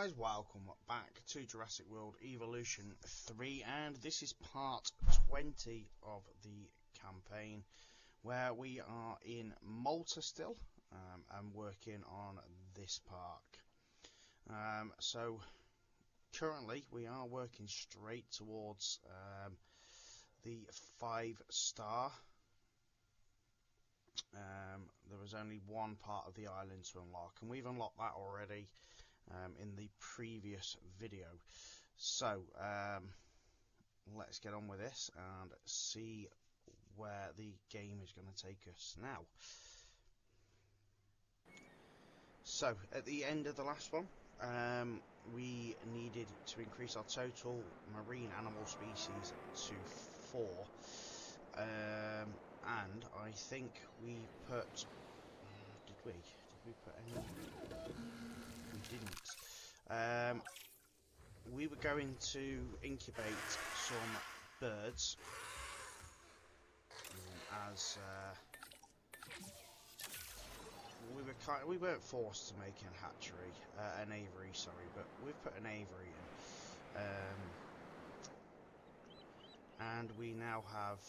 guys, welcome back to Jurassic World Evolution 3, and this is part 20 of the campaign, where we are in Malta still, and working on this park. So currently we are working straight towards the 5-star. There was only one part of the island to unlock, and we've unlocked that already in the previous video. So let's get on with this and see where the game is going to take us now. So at the end of the last one, we needed to increase our total marine animal species to 4, and I think we put did we put any? We didn't. We were going to incubate some birds as we weren't forced to make an aviary, sorry, but we've put an aviary in, and we now have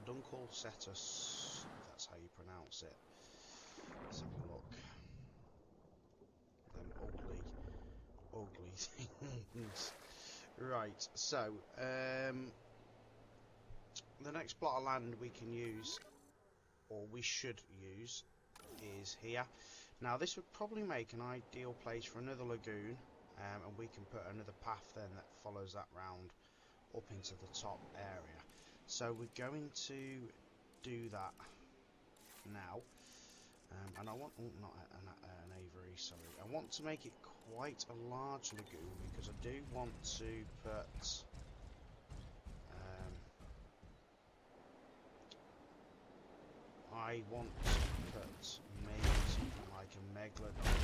Dunkelcetus, if that's how you pronounce it. Let's have a look. Them ugly things. Right, so the next plot of land we can use, or we should use, is here. Now this would probably make an ideal place for another lagoon, and we can put another path then that follows that round up into the top area. So we're going to do that now. And I want, not an aviary, sorry, I want to make it quite a large lagoon, because I do want to put maybe something like a megalodon.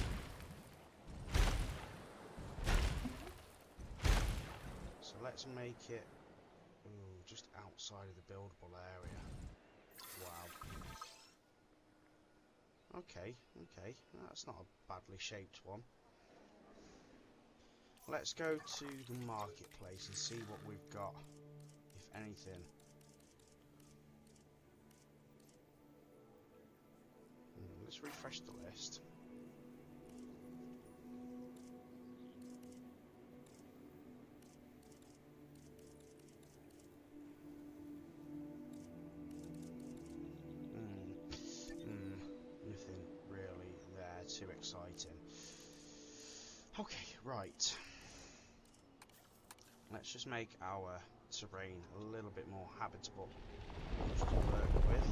So let's make it just outside of the buildable area. Wow. Okay, that's not a badly shaped one. Let's go to the marketplace and see what we've got, if anything. Let's refresh the list. Nothing really there too exciting. Okay, right. Let's just make our terrain a little bit more habitable just to work with.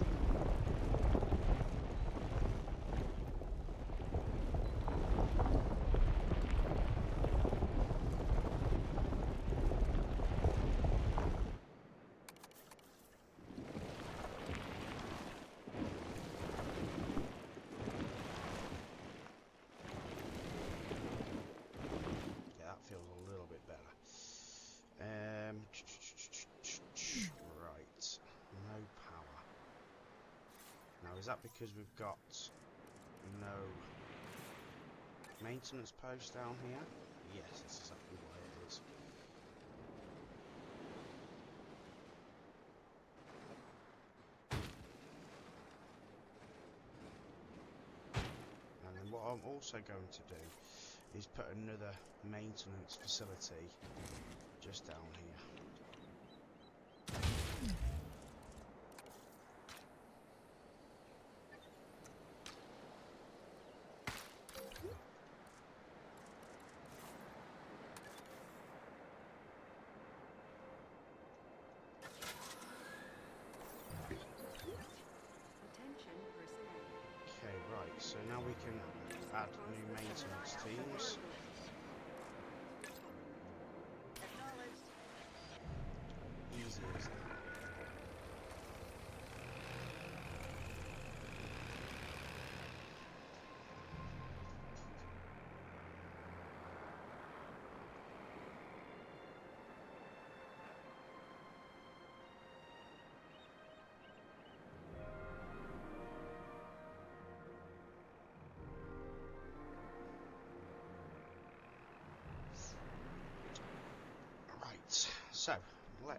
Right, no power. Now, is that because we've got no maintenance post down here? Yes, that's exactly why it is. And then what I'm also going to do is put another maintenance facility just down here. Okay, right, so now we can add new maintenance teams. Easy, isn't it?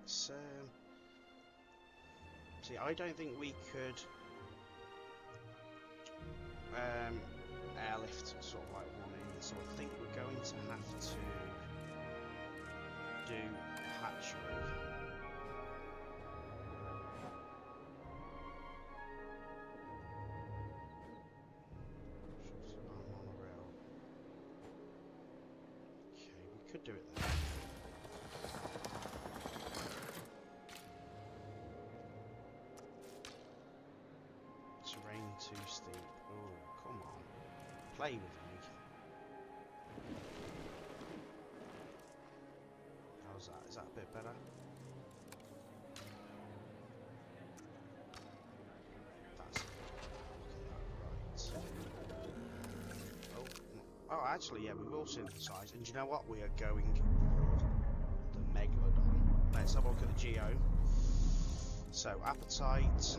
let's see. I don't think we could airlift sort of like one in, so I think we're going to have to do hatchery. Okay, we could do it there. Terrain too steep. Oh, come on. Play with me. How's that? Is that a bit better? That's it. Look at that. Right. Oh, oh, actually, yeah, we will synthesize. And do you know what? We are going for the Megalodon. Let's have a look at the Geo. So, appetite,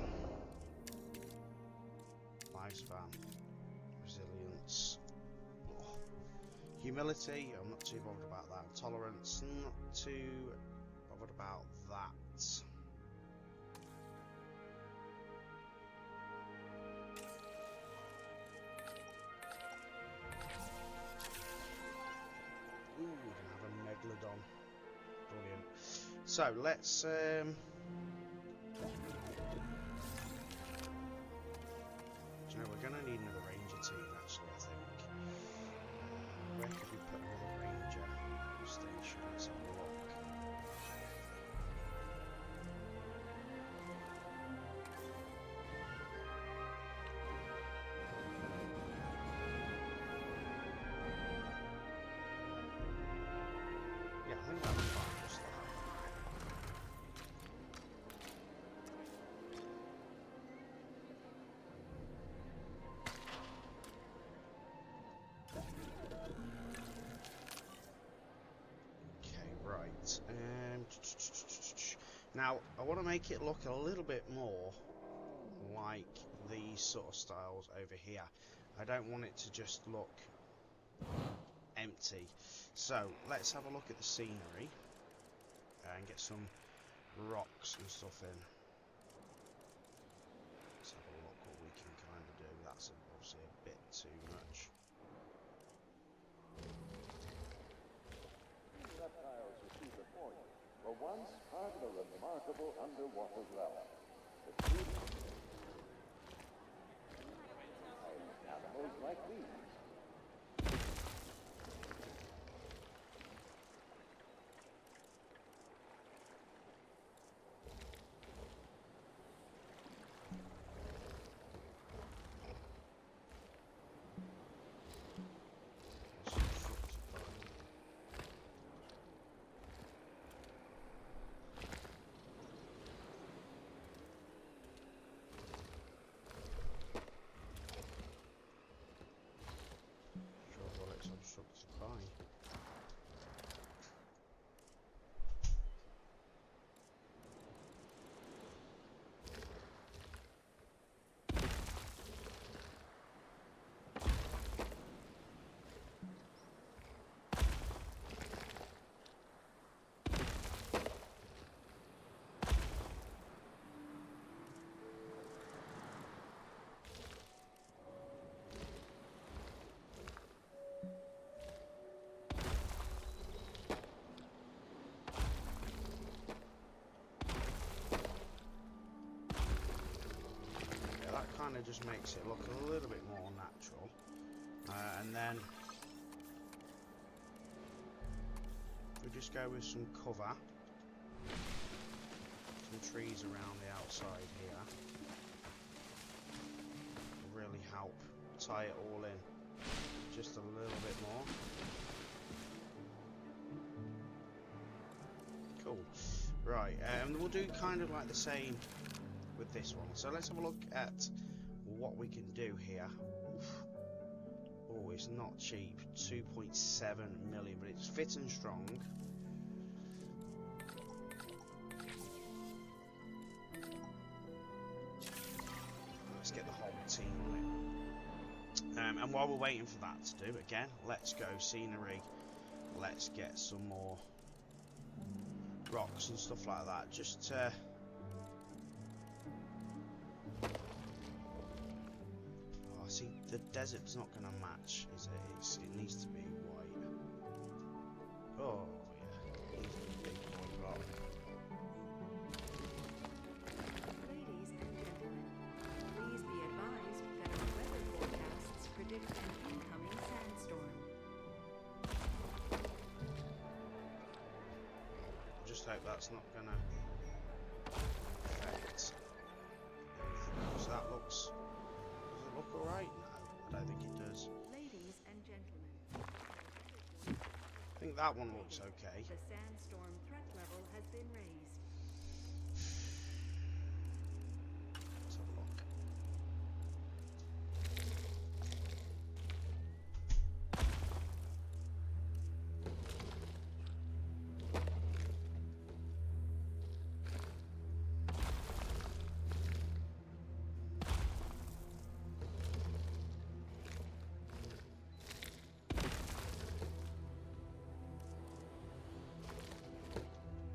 lifespan, resilience, humility, I'm not too bothered about that. Tolerance, not too bothered about that. Ooh, we're gonna have a Megalodon. Brilliant. So let's do you know, we're gonna need another ranger team actually, I think. Where could we put another ranger station? Let's have a look. Yeah, I think that'll be fine just there. Okay, right. Now, I want to make it look a little bit more like these sort of styles over here. I don't want it to just look empty. So, let's have a look at the scenery and get some rocks and stuff in. Let's have a look what we can kind of do. That's obviously a bit too much. Reptiles you see before you were once part of a remarkable underwater realm. The animals like these. Kind of just makes it look a little bit more natural, and then we just go with some cover, some trees around the outside here will really help tie it all in just a little bit more. Cool. Right, and we'll do kind of like the same with this one. So let's have a look at what we can do here. Oof. Oh, it's not cheap. 2.7 million, but it's fit and strong. Let's get the whole team on it. And while we're waiting for that to do, again, let's go scenery. Let's get some more rocks and stuff like that, just to... Oh, see, the desert's not going to match, is it? It needs to be white. Oh, yeah, needs to be big white rock. Ladies and gentlemen, please be advised that our weather forecasts predict an incoming sandstorm. Just hope that's not going to affect everything, because that looks... Does it look alright? No, I don't think it does. Ladies and gentlemen, I think that one looks okay. the sandstorm threat level has been raised. Let's have a look.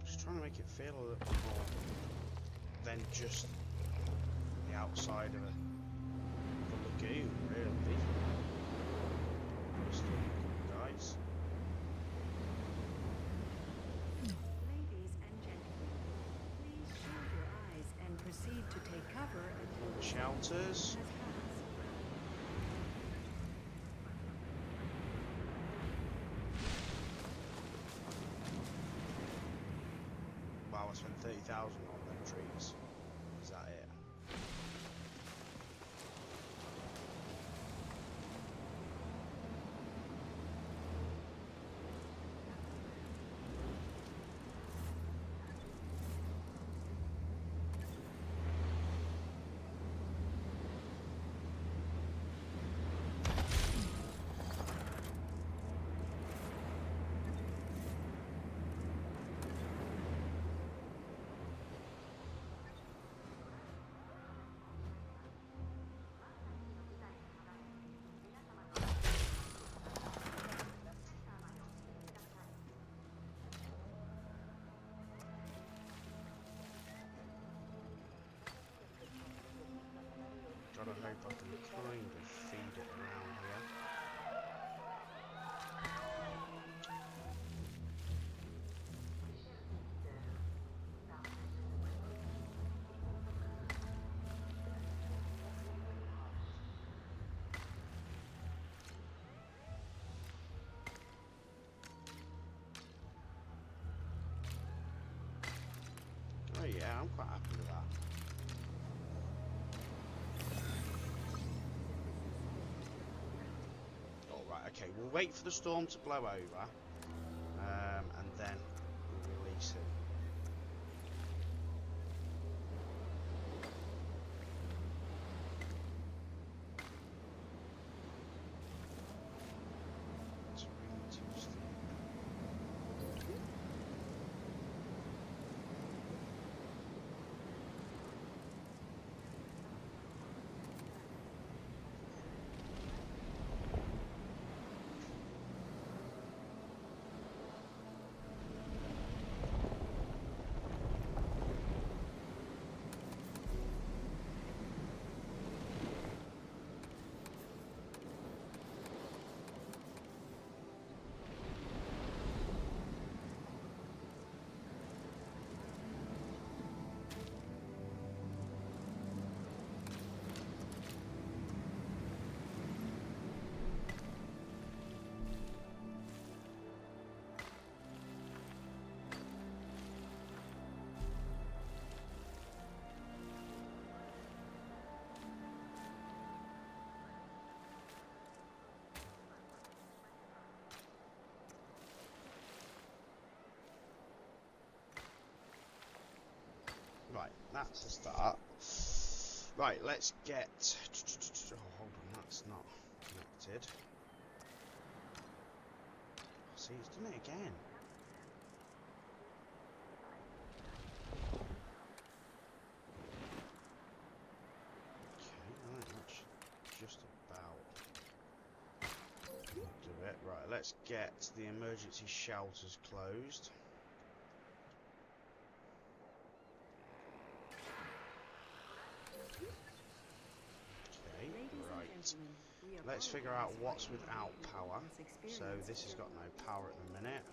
Just trying to make it feel a little bit more than just the outside of a lagoon, really. Just guys. Ladies and gentlemen, please shield your eyes and proceed to take cover until the Shelters. has passed. Wow, I spent 30,000 on them trees. Is that it? Gotta hope I can kind of feed it around here. Oh yeah, I'm quite happy with that. Alright, okay, we'll wait for the storm to blow over, and then we'll release it. It's really too steep. Right, that's the start. Right, let's get... Oh, hold on, that's not connected. See, it's done it again. Okay, right, that's just about do it. Right, let's get the emergency shelters closed. gentlemen, we let's figure out apologize for what's any without power. inconvenience So experienced this has got during no the power at the minute.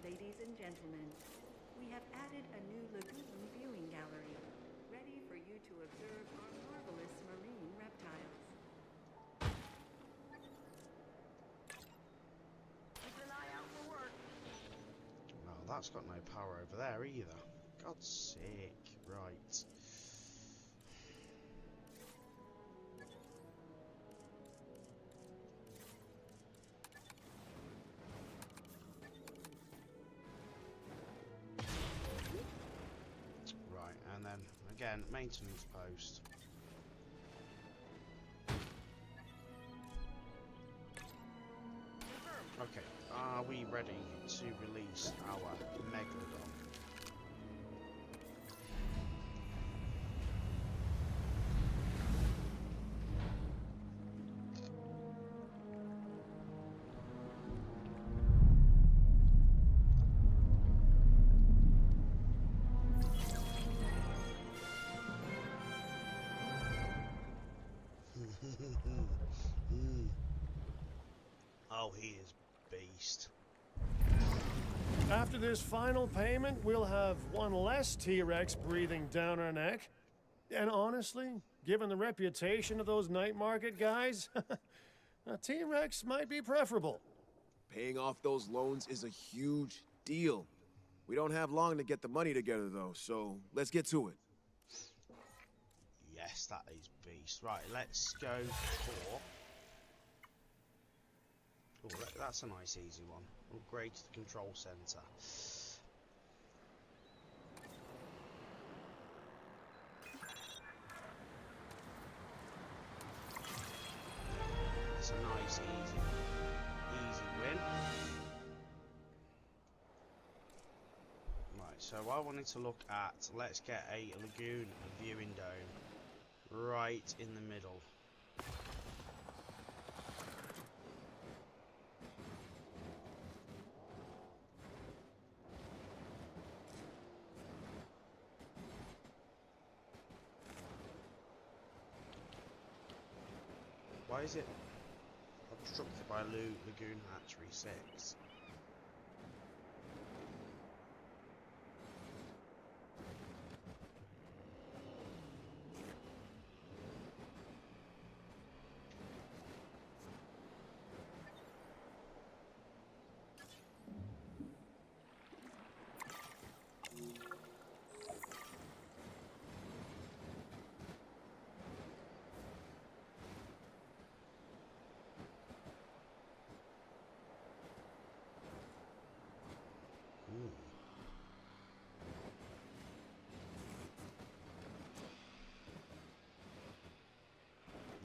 Ladies and gentlemen, we have added a new lagoon viewing gallery, ready for you to observe our marvelous marine reptiles. Keep an eye out for work. Well, that's got no power over there either. God's sake. Right. Right, and then again, maintenance post. Okay, are we ready to release our Megalodon? Oh, he is beast. After this final payment, we'll have one less T-Rex breathing down our neck. And honestly, given the reputation of those night market guys, a T-Rex might be preferable. Paying off those loans is a huge deal. We don't have long to get the money together, though, so let's get to it. Yes, that is beast. Right, let's go for... Oh, that's a nice easy one. Upgrade to the control center. It's a nice, easy win. Right, so I wanted to look at, let's get a lagoon viewing dome right in the middle. Why is it obstructed by Lagoon Hatchery 6?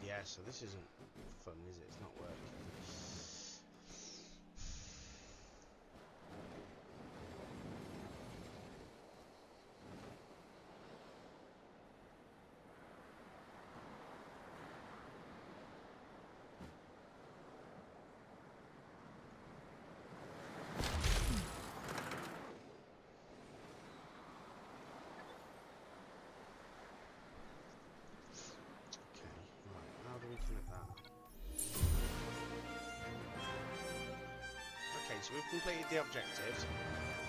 Yeah, so this isn't fun, is it? It's not working. Okay, so we've completed the objectives.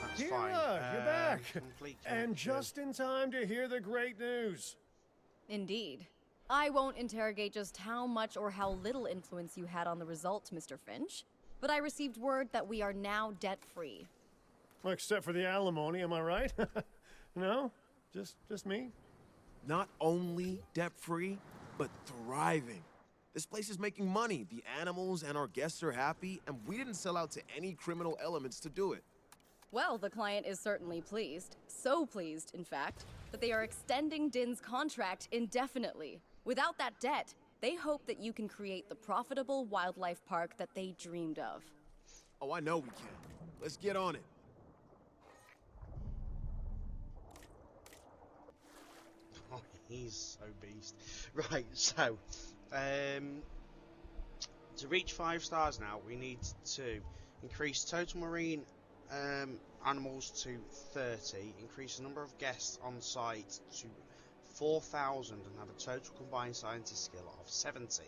That's fine. You're back! Complete And connection. just in time to hear the great news. Indeed. I won't interrogate just how much or how little influence you had on the result, Mr. Finch, but I received word that we are now debt-free. Well, except for the alimony, am I right? No? Just me? Not only debt-free, but thriving. This place is making money. The animals and our guests are happy, and we didn't sell out to any criminal elements to do it. Well, the client is certainly pleased. So pleased, in fact, that they are extending Din's contract indefinitely. Without that debt, they hope that you can create the profitable wildlife park that they dreamed of. Oh, I know we can. Let's get on it. Oh, he's so beast. Right, so to reach 5 stars now, we need to increase total marine animals to 30, increase the number of guests on site to 4,000, and have a total combined scientist skill of 70.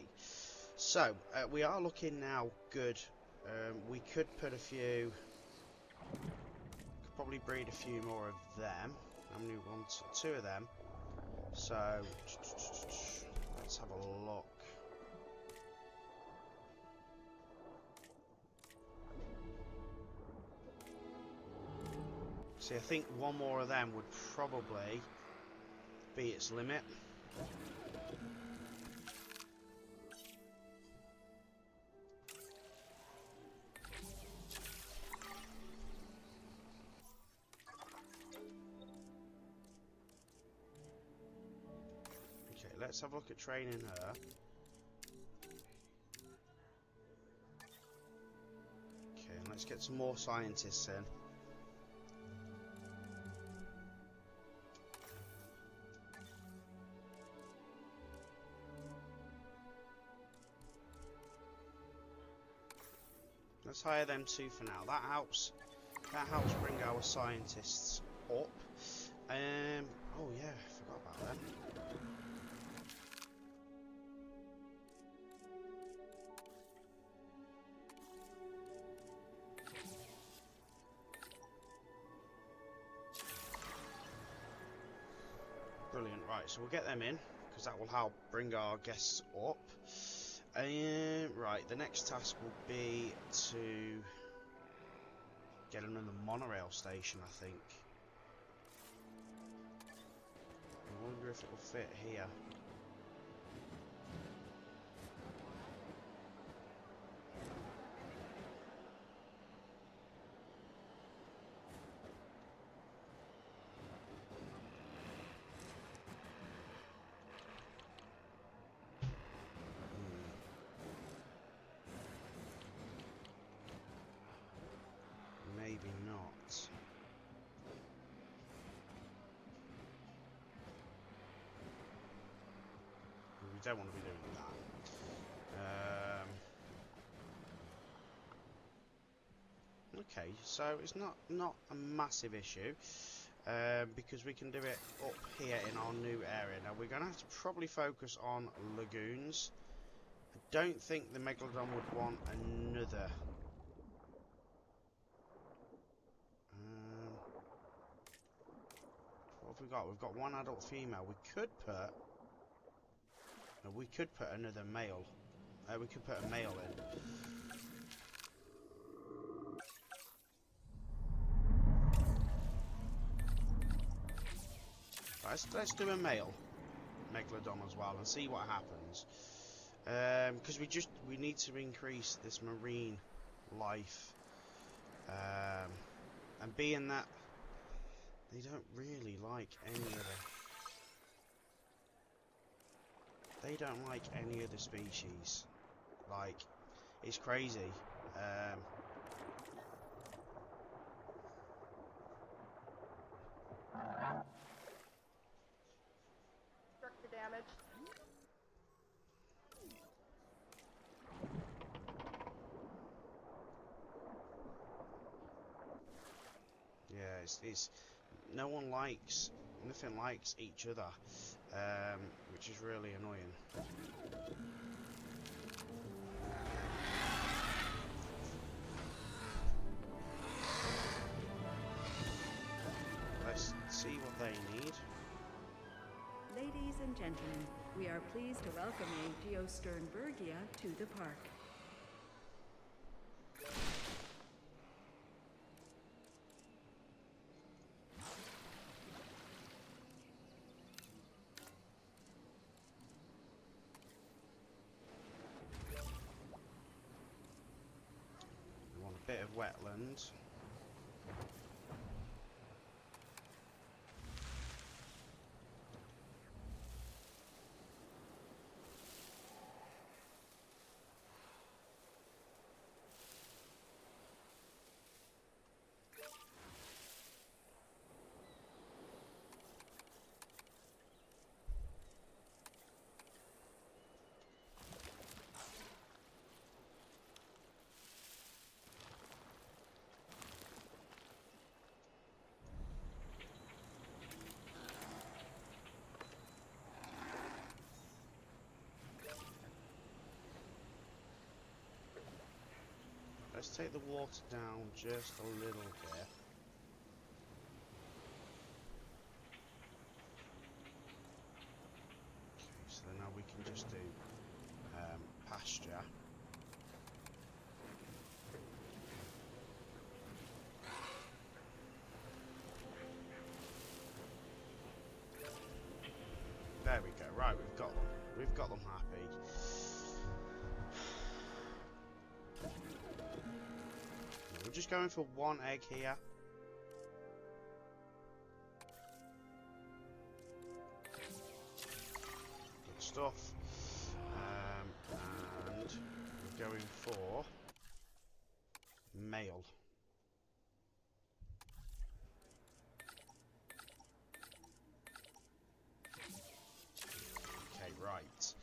So, we are looking now good. We could put a few, could probably breed a few more of them. How many we want? 2 of them. So, let's have a look. See, I think one more of them would probably be its limit. Okay, let's have a look at training her. Okay, and let's get some more scientists in. Let's hire them 2 for now. That helps bring our scientists up. Oh yeah, I forgot about them. Brilliant. Right, so we'll get them in because that will help bring our guests up. Right, the next task will be to get another monorail station, I think. I wonder if it will fit here. Maybe not. We don't want to be doing that. Okay, so it's not a massive issue because we can do it up here in our new area. Now we're going to have to probably focus on lagoons. I don't think the Megalodon would want another. What have we got? We've got 1 adult female. We could put another male. We could put a male in. Let's do a male Megalodon as well and see what happens. Because we need to increase this marine life. And being that they don't really like any other species. Like, it's crazy. Structure damage. Yeah, it's nothing likes each other, which is really annoying. Let's see what they need. Ladies and gentlemen, we are pleased to welcome a Geosternbergia to the park. We want a bit of wetland. let's take the water down just a little bit. Okay, so now we can just do pasture. There we go. Right, we've got them. We've got them happy. We're just going for one egg here. Good stuff. And we're going for male. Okay, right.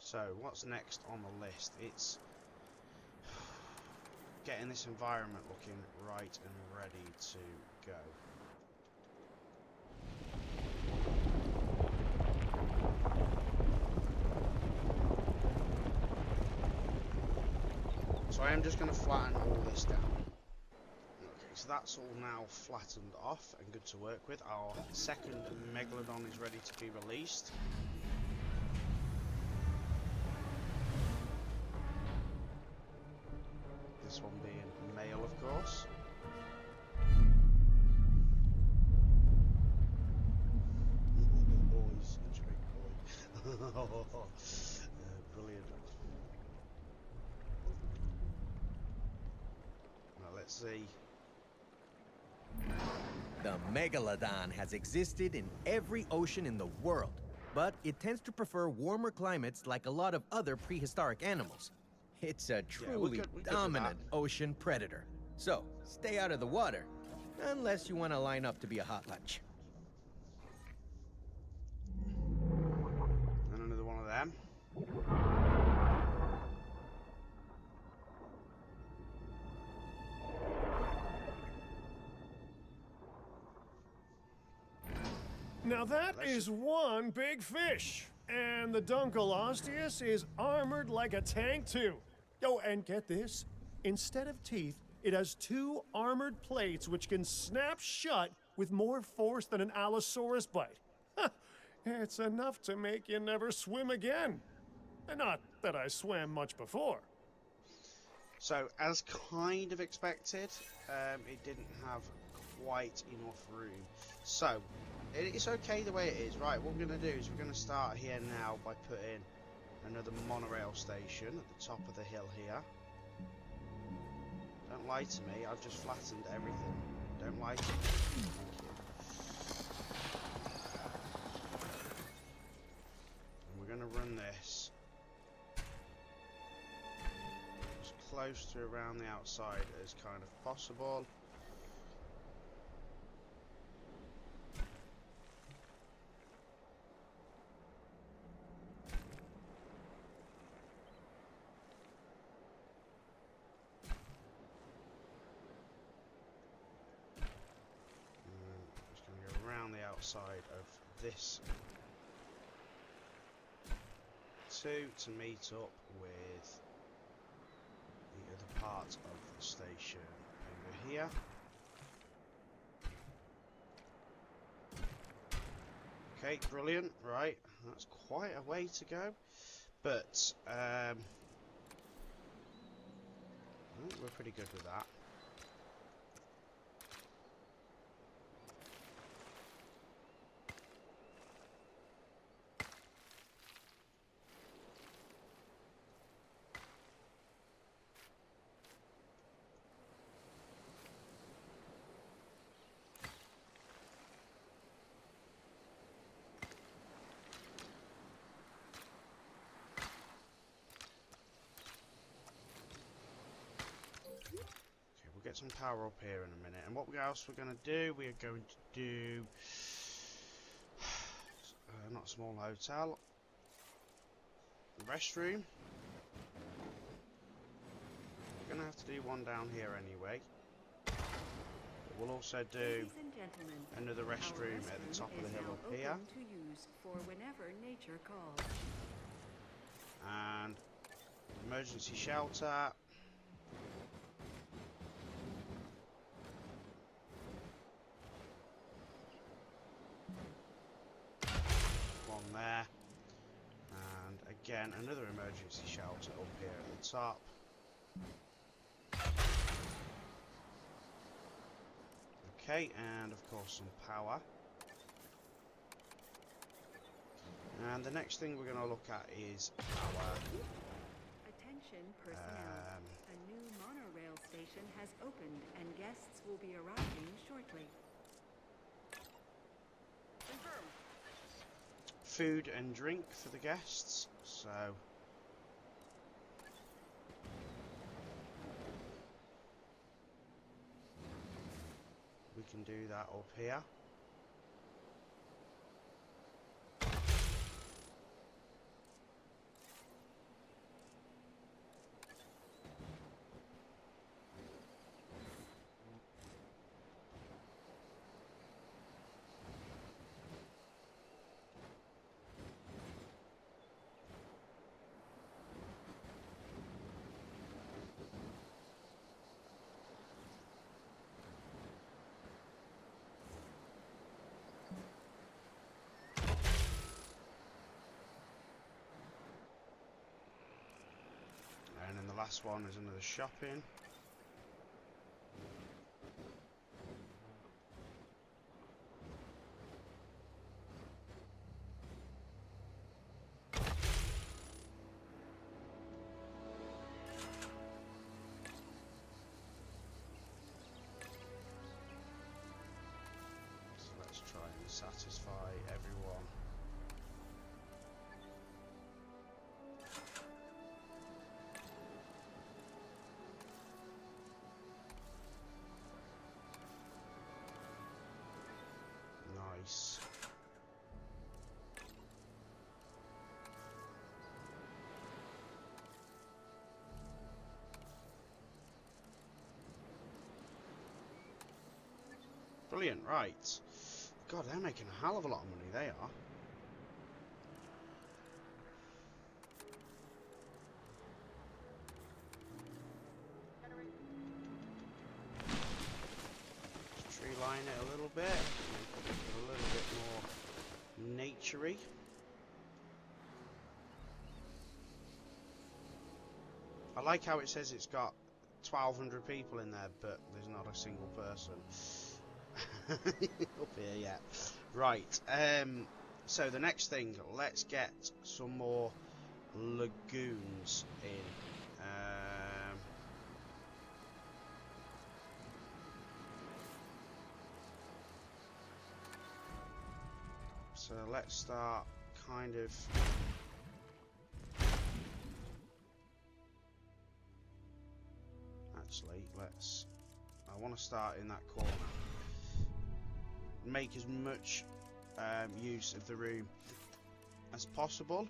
So, what's next on the list? It's getting this environment looking right and ready to go. So I am just going to flatten all this down. Okay, so that's all now flattened off and good to work with. Our second Megalodon is ready to be released. This one being male, of course. Oh, he's such a big boy. Brilliant. Now let's see. The megalodon has existed in every ocean in the world, but it tends to prefer warmer climates like a lot of other prehistoric animals. It's a truly we're good with dominant that. ocean predator. So, stay out of the water, unless you want to line up to be a hot lunch. And another one of them. Now that is one big fish. And the Dunkleosteus is armored like a tank too. Oh, and get this. Instead of teeth, it has 2 armored plates which can snap shut with more force than an Allosaurus bite. It's enough to make you never swim again. Not that I swam much before. So, as kind of expected, it didn't have quite enough room. So, it's okay the way it is. Right, what we're going to do is we're going to start here now by putting another monorail station at the top of the hill here. Don't lie to me, I've just flattened everything. Don't lie to me. Thank you. And we're going to run this as close to around the outside as kind of possible. Side of this to meet up with the other part of the station over here. Okay, brilliant. Right, that's quite a way to go, but we're pretty good with that. Get some power up here in a minute, and what else we're going to do, we are going to do not a small hotel, restroom. We're going to have to do one down here anyway. We'll also do Ladies and gentlemen, another our restroom at the top of the is hill now up here. open to use for whenever nature calls. And emergency shelter. One there. And again, another emergency shelter up here at the top. Okay, and of course some power. And the next thing we're going to look at is our Attention personnel. A new monorail station has opened and guests will be arriving shortly. Confirmed. food and drink for the guests. So we can do that up here. And then the last one is another shopping. So let's try and satisfy everyone. Nice. Brilliant, right. God, they're making a hell of a lot of money, they are. Just tree line it a little bit, make it a little bit more naturey. I like how it says it's got 1,200 people in there, but there's not a single person up here yet. Right, so the next thing, let's get some more lagoons in. So let's start kind of actually I want to start in that corner, make as much use of the room as possible.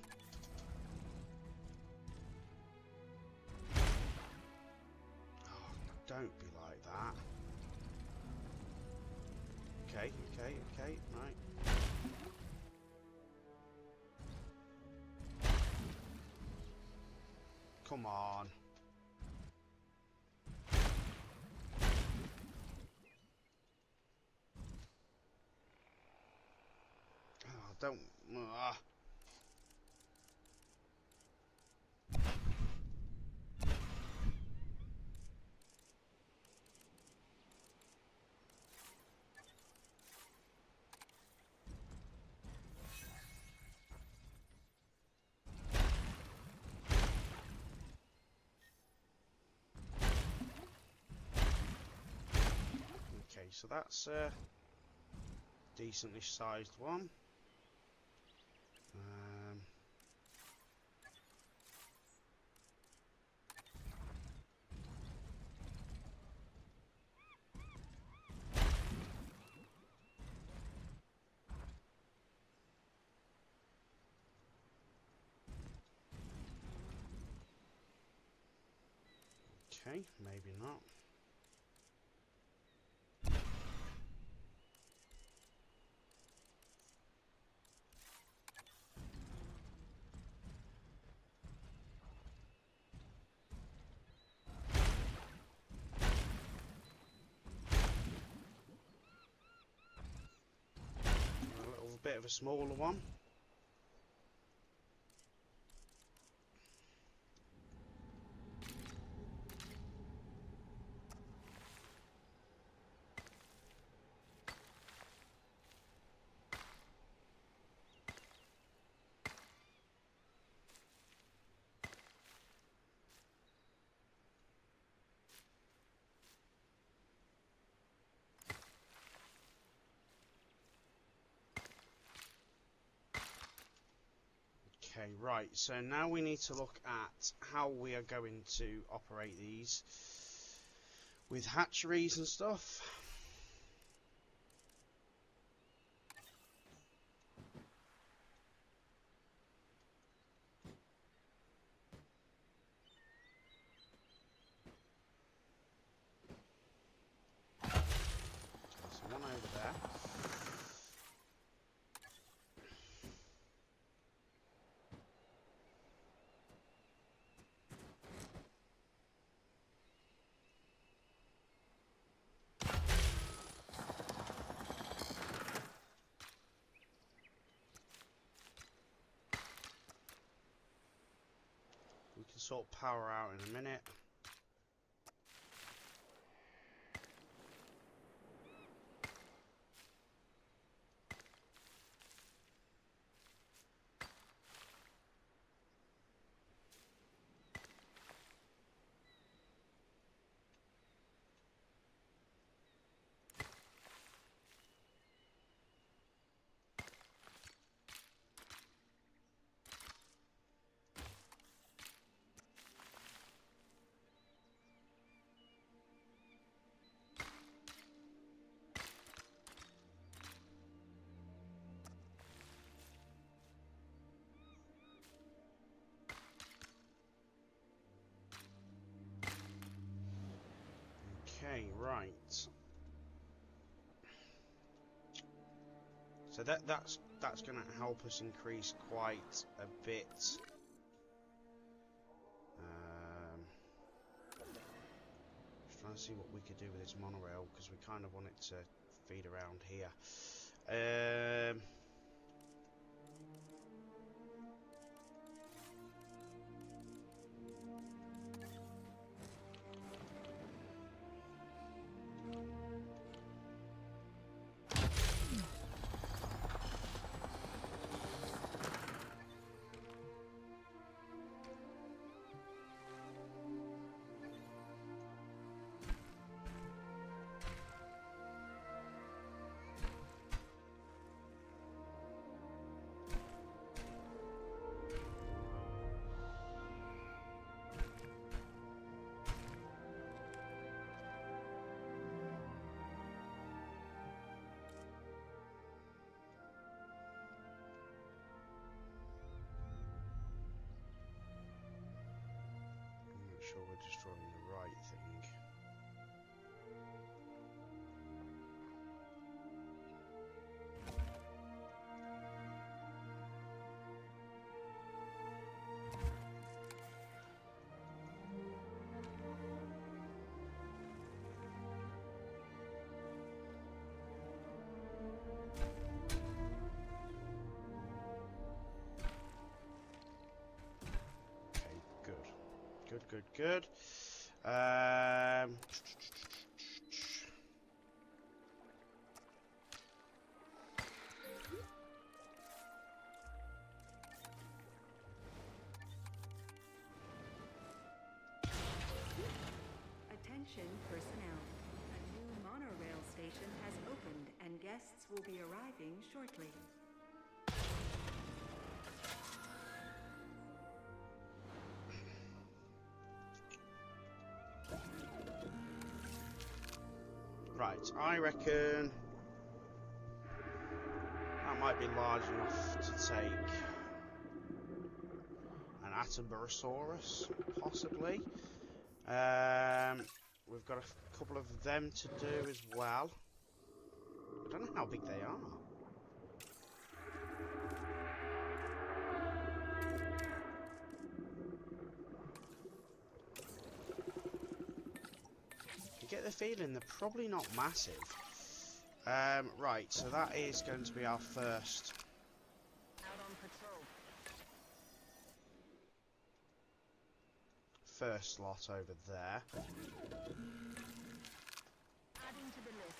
Oh, don't be like that. Okay, right. Come on. Oh, don't. Okay, so that's a decently sized one. Okay, maybe not. bit of a smaller one. Okay, right, so now we need to look at how we are going to operate these with hatcheries and stuff. So one over there. We can sort power out in a minute. Okay, right. So that's going to help us increase quite a bit. Just trying to see what we could do with this monorail, because we kind of want it to feed around here. Make sure we're destroying the right thing. Good. Attention personnel. A new monorail station has opened and guests will be arriving shortly. Right, I reckon that might be large enough to take an Albertus, possibly. We've got a couple of them to do as well. I don't know how big they are. I get the feeling they're probably not massive. Right, so that is going to be our first. Out on patrol. First slot over there. Adding to the list.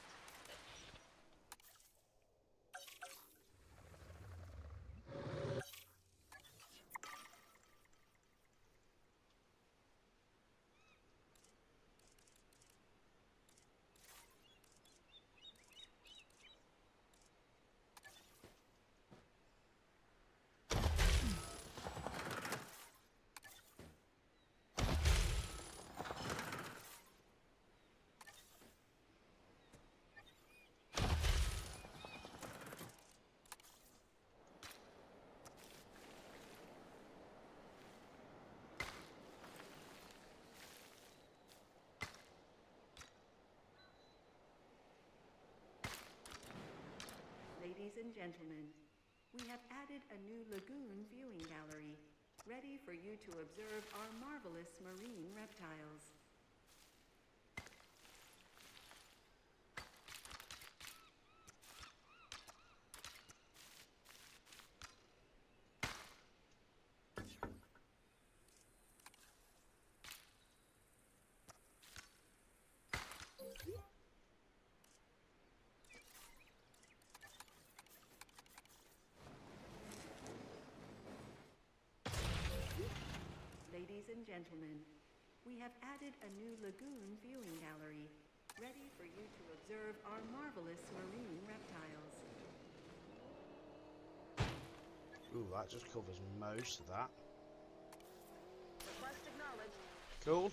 Ladies and gentlemen, we have added a new lagoon viewing gallery, ready for you to observe our marvelous marine reptiles. Ladies and gentlemen, we have added a new lagoon viewing gallery, ready for you to observe our marvelous marine reptiles. Ooh, that just covers most of that. Request acknowledged. Cool.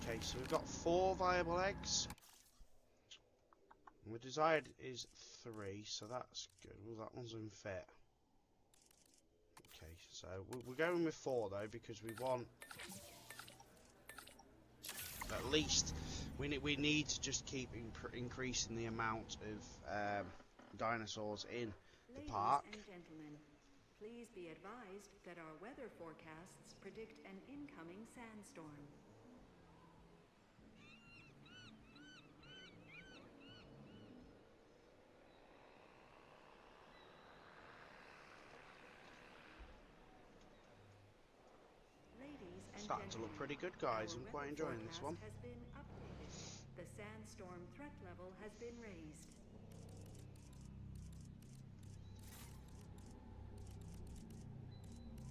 Okay, so we've got 4 viable eggs. And the desired is 3, so that's good. Well, that one's unfit. Okay, so we're going with 4 though, because we want at least we need to just keep increasing the amount of dinosaurs in the park. Ladies and gentlemen, please be advised that our weather forecasts predict an incoming sandstorm. Ladies and Starting to look gentlemen, pretty good, guys. our I'm quite weather enjoying this one. forecast has been updated. The sandstorm threat level has been raised.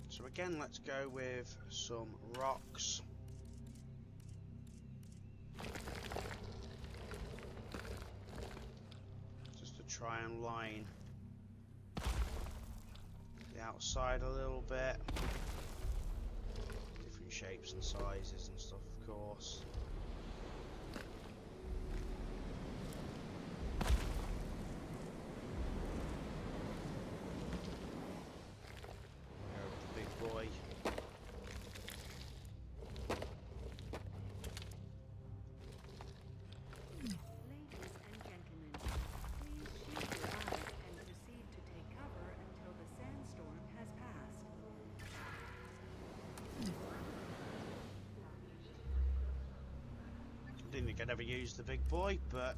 So again, let's go with some rocks. Just to try and line the outside a little bit. Different shapes and sizes and stuff, of course. Boy. Ladies and gentlemen, please shield your eyes and proceed to take cover until the sandstorm has passed. Didn't think I'd ever use the big boy, but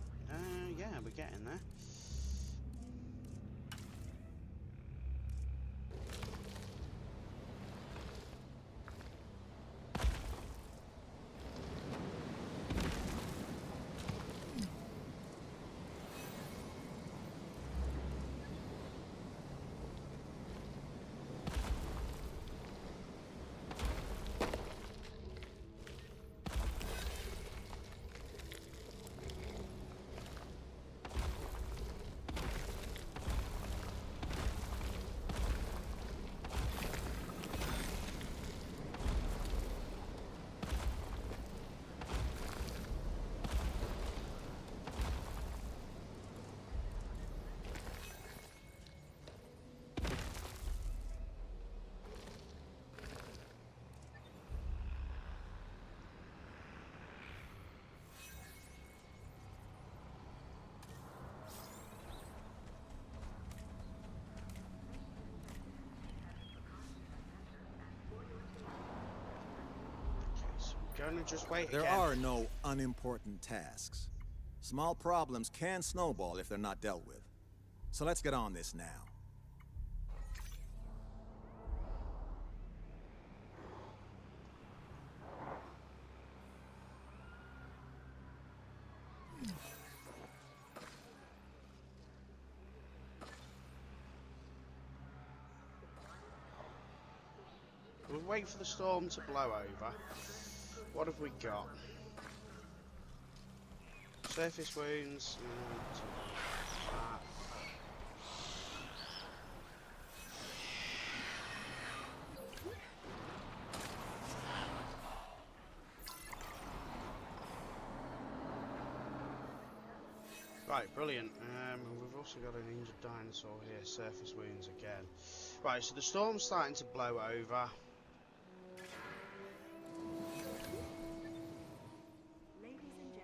yeah, we're getting there. gonna just wait There again. are no unimportant tasks. Small problems can snowball if they're not dealt with. So let's get on this now. We'll wait for the storm to blow over. What have we got? Surface wounds. Right, brilliant. We've also got an injured dinosaur here. Surface wounds again. Right, so the storm's starting to blow over.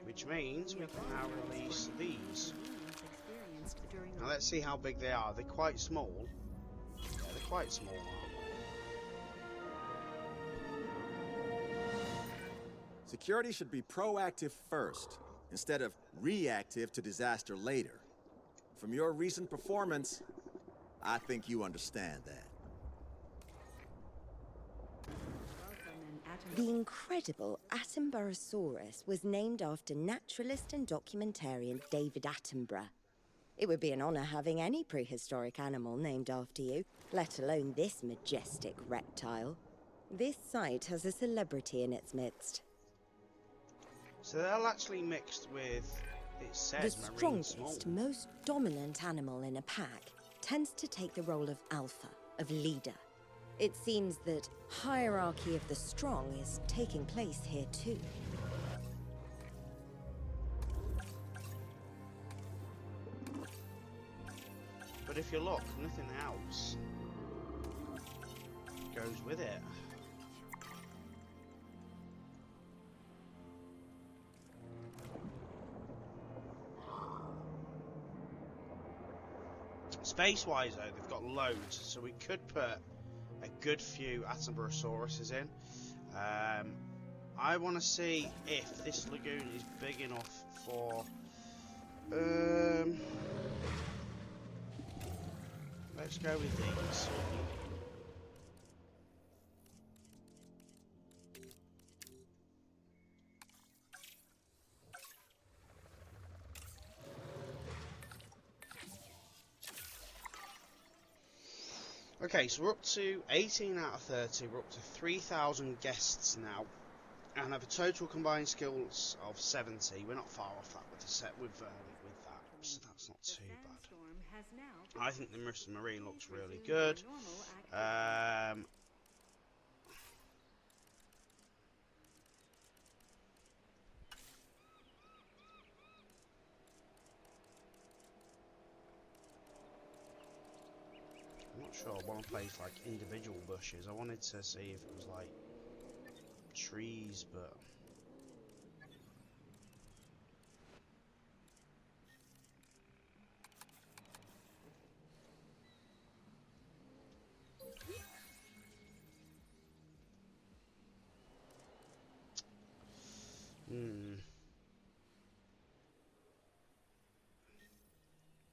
Which means we can now release these. Now let's see how big they are. They're quite small. Yeah, they're quite small. Security should be proactive first, instead of reactive to disaster later. From your recent performance, I think you understand that. The incredible Attenboroughsaurus was named after naturalist and documentarian David Attenborough. It would be an honor having any prehistoric animal named after you, let alone this majestic reptile. This site has a celebrity in its midst. So they're actually mixed with, it says, The marine strongest, small. most dominant animal in a pack tends to take the role of alpha, of leader. It seems that hierarchy of the strong is taking place here too. But if you look, nothing else goes with it. Space-wise though, they've got loads, so we could put a good few Attenboroughsauruses in. I want to see if this lagoon is big enough for... let's go with these. Okay, so we're up to 18 out of 30, we're up to 3,000 guests now, and have a total combined skills of 70. We're not far off that with the set with that, so that's not too bad. I think the Mr. Marine looks really good. I'm not sure I want to place like individual bushes. I wanted to see if it was like trees, but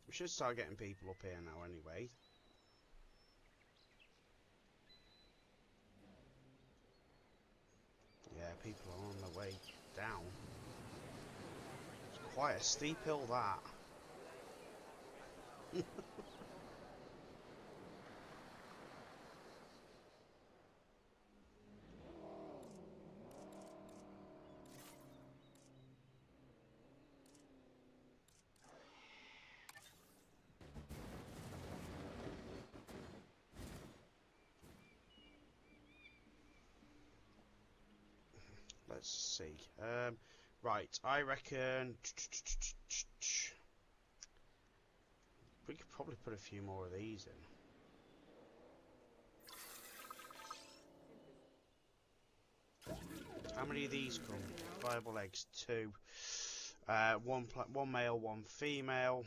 we should start getting people up here now anyway. Yeah, people are on their way down. It's quite a steep hill, that. Let's see. Right, I reckon we could probably put a few more of these in. How many of these come? Viable eggs, 2. One male, 1 female.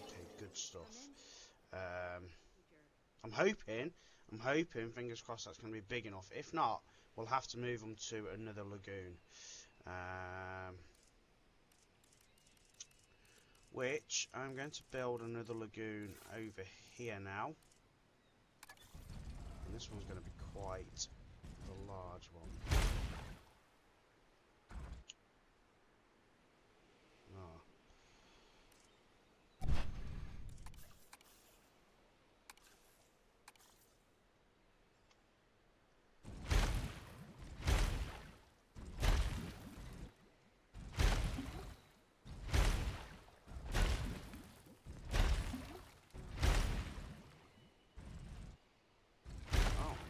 Okay, good stuff. I'm hoping, fingers crossed, that's going to be big enough. If not, we'll have to move them to another lagoon. Which I'm going to build another lagoon over here now. And this one's going to be quite a large one. Oh.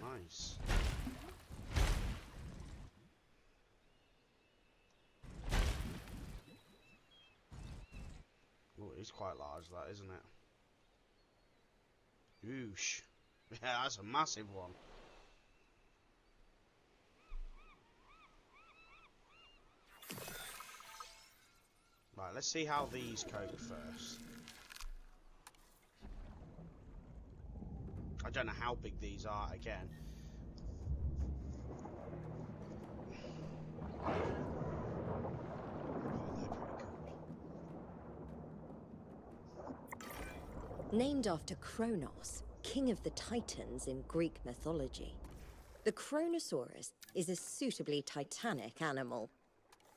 Nice. Oh, it's quite large, that, isn't it? Oosh. Yeah, that's a massive one. Right, let's see how these cope first. I don't know how big these are again. Named after Kronos, king of the Titans in Greek mythology. The Kronosaurus is a suitably titanic animal.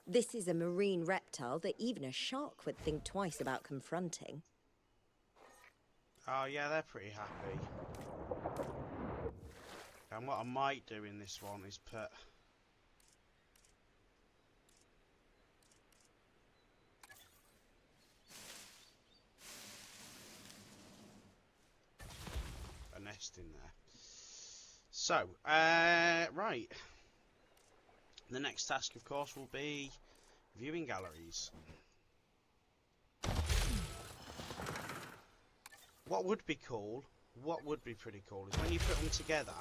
This is a marine reptile that even a shark would think twice about confronting. Oh yeah, they're pretty happy. And what I might do in this one is put... a nest in there. So, right. The next task, of course, will be viewing galleries. What would be cool, what would be pretty cool, is when you put them together,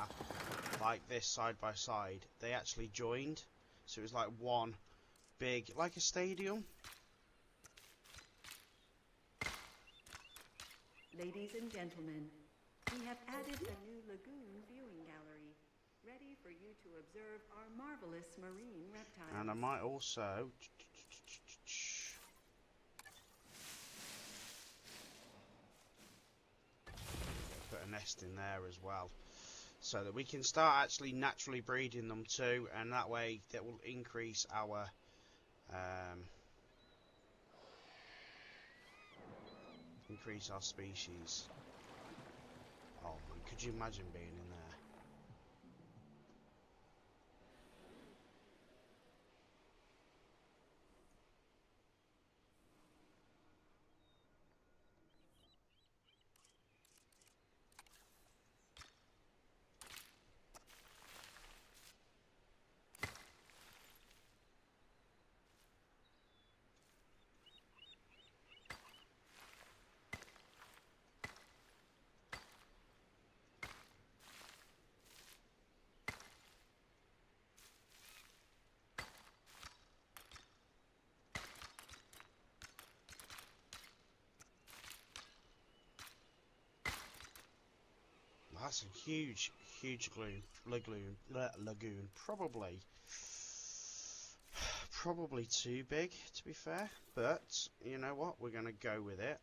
like this, side by side, they actually joined. So it was like one big, like a stadium. Ladies and gentlemen, we have added a new lagoon viewing gallery, ready for you to observe our marvelous marine reptiles. And I might also... put a nest in there as well, so that we can start actually naturally breeding them too, and that way that will increase our species. Oh man, could you imagine being in there? That's a huge lagoon. Probably too big, to be fair. But you know what? We're gonna go with it.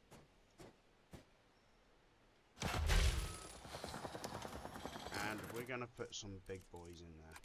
And we're gonna put some big boys in there.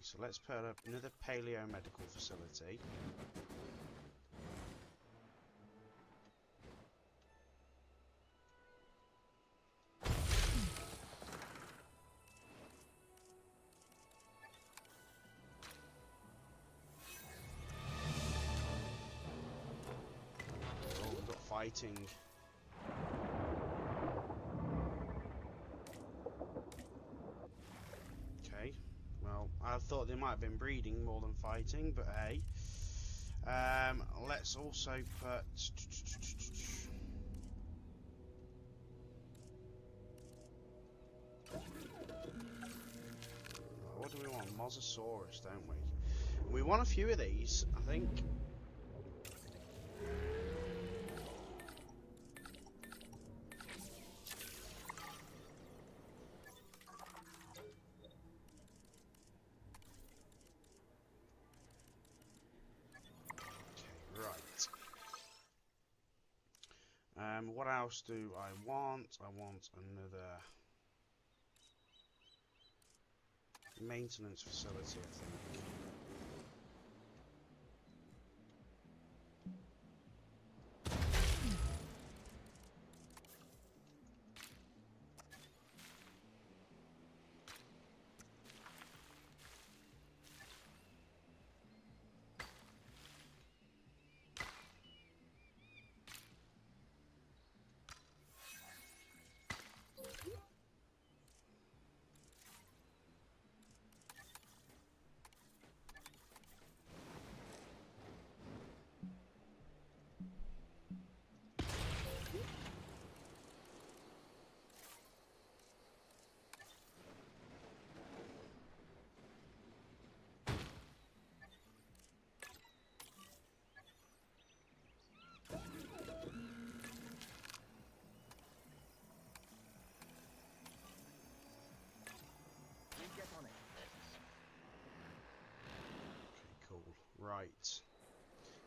So let's put up another paleo-medical facility. Oh, we've got fighting. I thought they might have been breeding more than fighting, but hey. Let's also put... What do we want? Mosasaurus, don't we? We want a few of these, I think. What else do I want? I want another maintenance facility, I think. Right.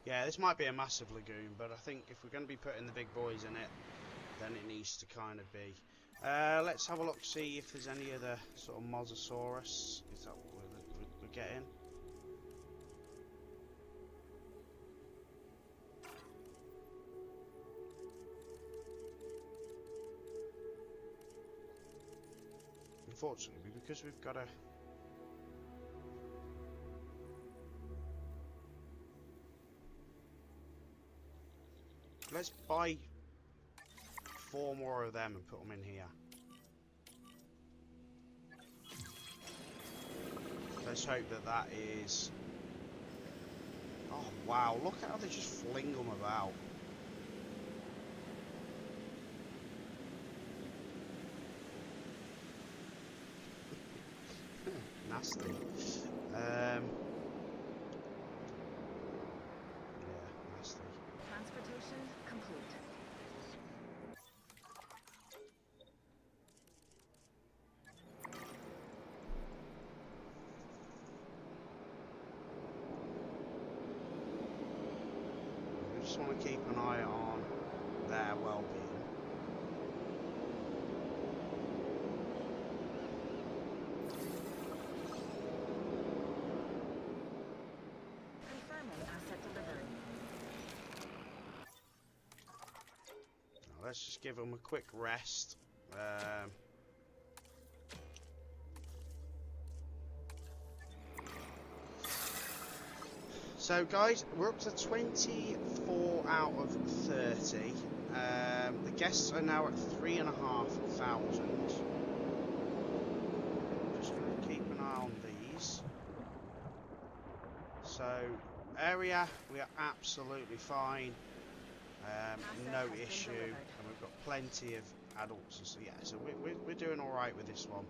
Yeah, this might be a massive lagoon, but I think if we're going to be putting the big boys in it, then it needs to kind of be. Let's have a look, see if there's any other sort of Mosasaurus. Is that what we're getting? Unfortunately, because we've got a... Let's buy 4 more of them and put them in here. Let's hope that that is... Oh wow, look how they just fling them about. Nasty. Yeah, nasty. Transportation complete. We just want to keep an eye on their well-being. Let's just give them a quick rest. So guys, we're up to 24 out of 30. The guests are now at 3,500. Just going to keep an eye on these. So, area, we are absolutely fine. No issue, and we've got plenty of adults, so yeah, so we're doing alright with this one.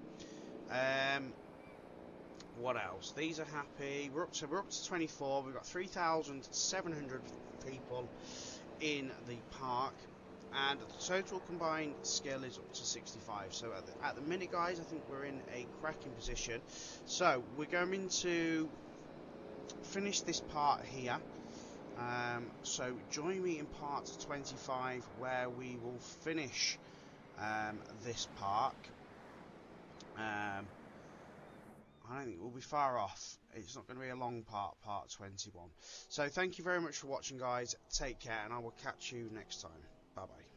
What else? These are happy. We're up to 24. We've got 3,700 people in the park, and the total combined skill is up to 65. So at the minute, guys, I think we're in a cracking position. So we're going to finish this part here. So join me in part 25, where we will finish this park. I don't think we'll be far off. It's not going to be a long part 21. So thank you very much for watching, guys. Take care, and I will catch you next time. Bye bye.